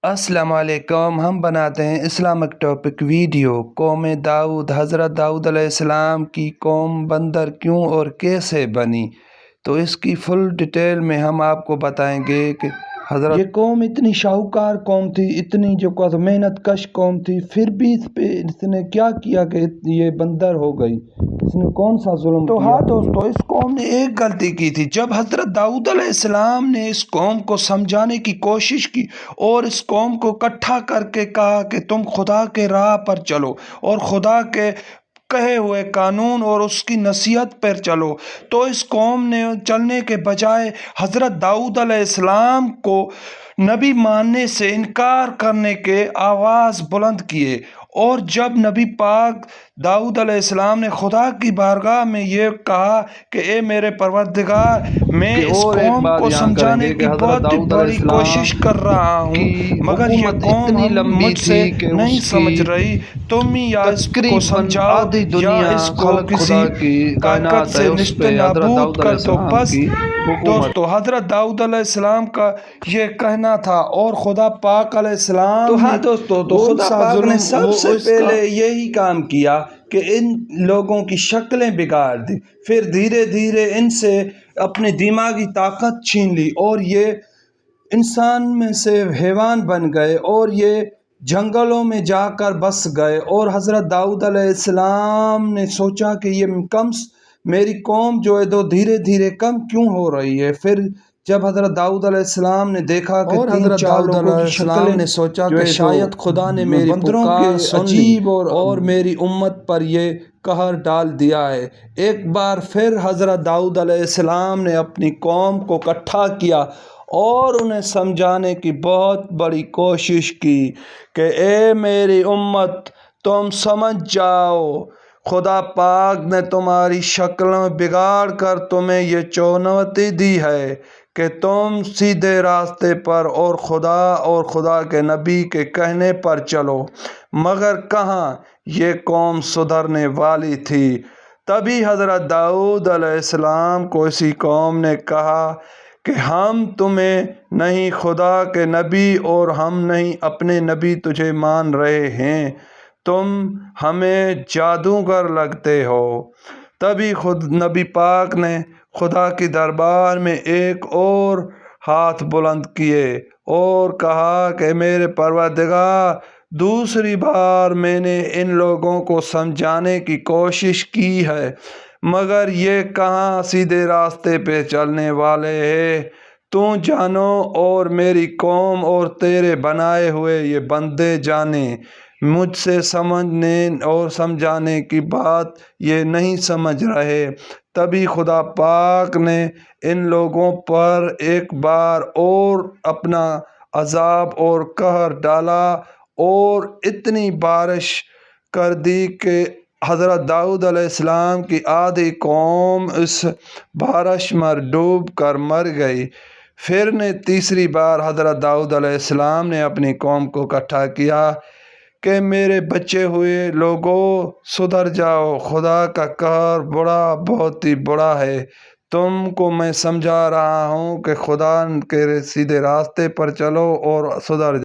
السلام علیکم۔ ہم بناتے ہیں اسلامک ٹاپک ویڈیو۔ قوم داؤد، حضرت داؤد علیہ السلام کی قوم بندر کیوں اور کیسے بنی، تو اس کی فل ڈیٹیل میں ہم آپ کو بتائیں گے کہ یہ قوم اتنی شاہکار قوم تھی، اتنی جو محنت کش قوم تھی، پھر بھی اس نے کیا کیا کہ یہ بندر ہو گئی؟ اس نے کون سا ظلم کیا؟ ہاں دوستو، اس قوم نے ایک غلطی کی تھی۔ جب حضرت داؤد علیہ السلام نے اس قوم کو سمجھانے کی کوشش کی اور اس قوم کو اکٹھا کر کے کہا کہ تم خدا کے راہ پر چلو اور خدا کے کہے ہوئے قانون اور اس کی نصیحت پر چلو، تو اس قوم نے چلنے کے بجائے حضرت داؤد علیہ السلام کو نبی ماننے سے انکار کرنے کے آواز بلند کیے۔ اور جب نبی پاک داؤد علیہ السلام نے خدا کی بارگاہ میں یہ کہا کہ اے میرے پروردگار، میں اس قوم کو سمجھانے کی بہت بڑی کوشش کر رہا ہوں، مگر یہ قوم مجھ سے نہیں سمجھ رہی، تم یا اس کو سمجھاؤ یا اس کو کسی طاقت سے نیست نابود کر دو۔ بس دوستو، حضرت داؤد علیہ السلام کا یہ کہنا تھا اور خدا پاک علیہ السلام تو خدا پاک نے سب سے پہلے یہی کام کیا کہ ان لوگوں کی شکلیں بگاڑ دی، پھر دھیرے دھیرے ان سے اپنی دماغی طاقت چھین لی اور یہ انسان میں سے حیوان بن گئے اور یہ جنگلوں میں جا کر بس گئے۔ اور حضرت داؤد علیہ السلام نے سوچا کہ یہ میری قوم جو ہے دھیرے دھیرے کم کیوں ہو رہی ہے۔ پھر جب حضرت داؤد علیہ السلام نے دیکھا کہ حضرت داؤد علیہ السلام نے سوچا کہ شاید خدا نے میری پکار سن لی اور میری امت پر یہ قہر ڈال دیا ہے۔ ایک بار پھر حضرت داؤد علیہ السلام نے اپنی قوم کو اکٹھا کیا اور انہیں سمجھانے کی بہت بڑی کوشش کی کہ اے میری امت، تم سمجھ جاؤ، خدا پاک نے تمہاری شکلیں بگاڑ کر تمہیں یہ چنوتی دی ہے کہ تم سیدھے راستے پر اور خدا کے نبی کے کہنے پر چلو، مگر کہاں یہ قوم سدھرنے والی تھی۔ تبھی حضرت داؤد علیہ السلام کو اسی قوم نے کہا کہ ہم تمہیں نہیں خدا کے نبی اور ہم نہیں اپنے نبی تجھے مان رہے ہیں، تم ہمیں جادوگر لگتے ہو۔ تبھی خود نبی پاک نے خدا کی دربار میں ایک اور ہاتھ بلند کیے اور کہا کہ میرے پروردگار، دوسری بار میں نے ان لوگوں کو سمجھانے کی کوشش کی ہے، مگر یہ کہاں سیدھے راستے پہ چلنے والے ہیں۔ تو جانو اور میری قوم اور تیرے بنائے ہوئے یہ بندے جانے، مجھ سے سمجھنے اور سمجھانے کی بات یہ نہیں سمجھ رہے۔ تبھی خدا پاک نے ان لوگوں پر ایک بار اور اپنا عذاب اور قہر ڈالا اور اتنی بارش کر دی کہ حضرت داؤد علیہ السلام کی آدھی قوم اس بارش میں ڈوب کر مر گئی۔ پھر نے تیسری بار حضرت داؤد علیہ السلام نے اپنی قوم کو اکٹھا کیا کہ میرے بچے ہوئے لوگوں، سدھر جاؤ، خدا کا قہر بہت ہی بڑا ہے، تم کو میں سمجھا رہا ہوں کہ خدا کے سیدھے راستے پر چلو اور سدھر جاؤ۔